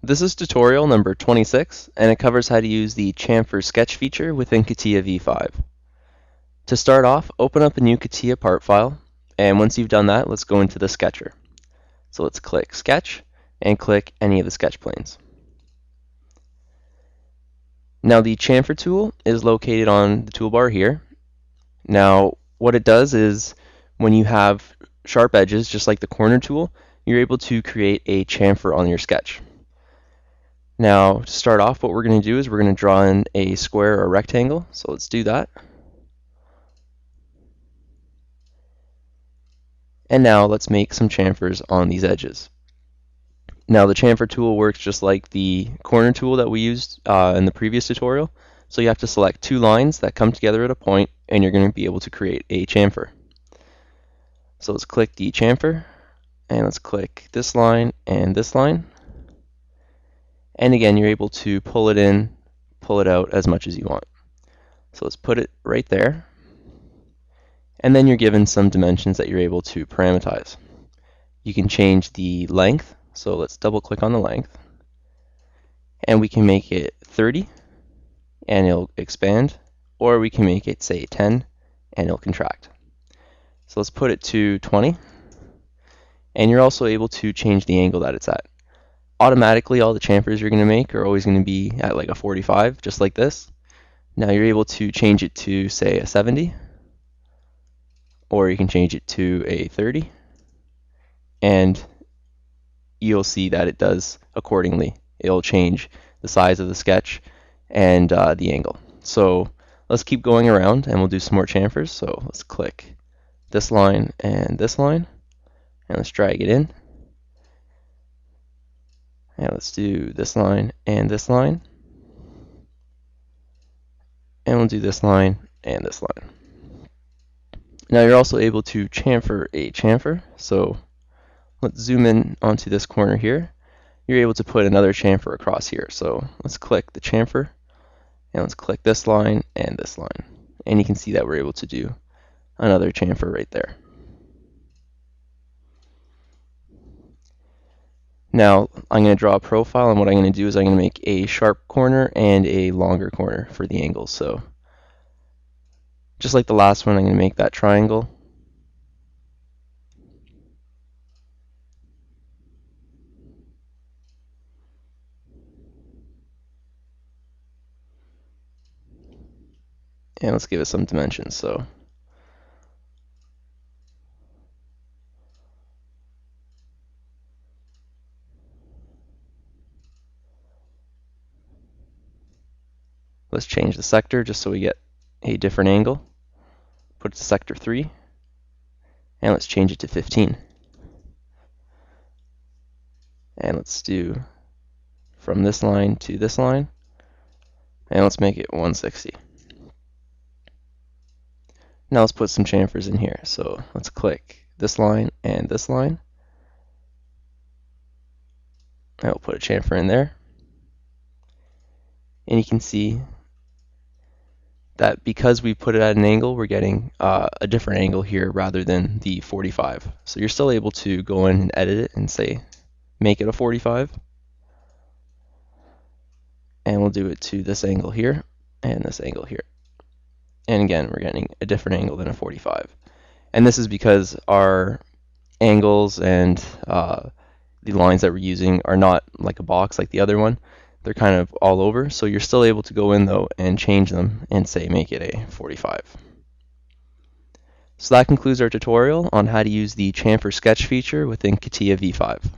This is tutorial number 26, and it covers how to use the Chamfer Sketch feature within CATIA V5. To start off, open up a new CATIA part file, and once you've done that, let's go into the Sketcher. So let's click Sketch, and click any of the sketch planes. Now the Chamfer tool is located on the toolbar here. Now what it does is, when you have sharp edges, just like the corner tool, you're able to create a chamfer on your sketch. Now, to start off, what we're going to do is we're going to draw in a square or a rectangle. So let's do that. And now let's make some chamfers on these edges. Now the chamfer tool works just like the corner tool that we used in the previous tutorial. So you have to select two lines that come together at a point, and you're going to be able to create a chamfer. So let's click the chamfer, and let's click this line and this line. And again, you're able to pull it in, pull it out as much as you want. So let's put it right there. And then you're given some dimensions that you're able to parameterize. You can change the length. So let's double click on the length. And we can make it 30 and it'll expand. Or we can make it, say, 10 and it'll contract. So let's put it to 20. And you're also able to change the angle that it's at. Automatically, all the chamfers you're going to make are always going to be at like a 45, just like this. Now you're able to change it to, say, a 70, or you can change it to a 30, and you'll see that it does accordingly. It'll change the size of the sketch and the angle. So let's keep going around, and we'll do some more chamfers. So let's click this line, and let's drag it in. And let's do this line. And we'll do this line and this line. Now you're also able to chamfer a chamfer. So let's zoom in onto this corner here. You're able to put another chamfer across here. So let's click the chamfer, and let's click this line and this line. And you can see that we're able to do another chamfer right there. Now I'm going to draw a profile, and what I'm going to do is I'm going to make a sharp corner and a longer corner for the angles. So just like the last one, I'm going to make that triangle. And let's give it some dimensions. So let's change the sector just so we get a different angle. Put it to sector 3, and let's change it to 15. And let's do from this line to this line, and let's make it 160. Now let's put some chamfers in here. So let's click this line and this line. And we'll put a chamfer in there. And you can see that because we put it at an angle, we're getting a different angle here rather than the 45. So you're still able to go in and edit it and say, make it a 45. And we'll do it to this angle here and this angle here. And again, we're getting a different angle than a 45. And this is because our angles and the lines that we're using are not like a box like the other one. They're kind of all over, so you're still able to go in though and change them and say make it a 45. So that concludes our tutorial on how to use the Chamfer Sketch feature within CATIA V5.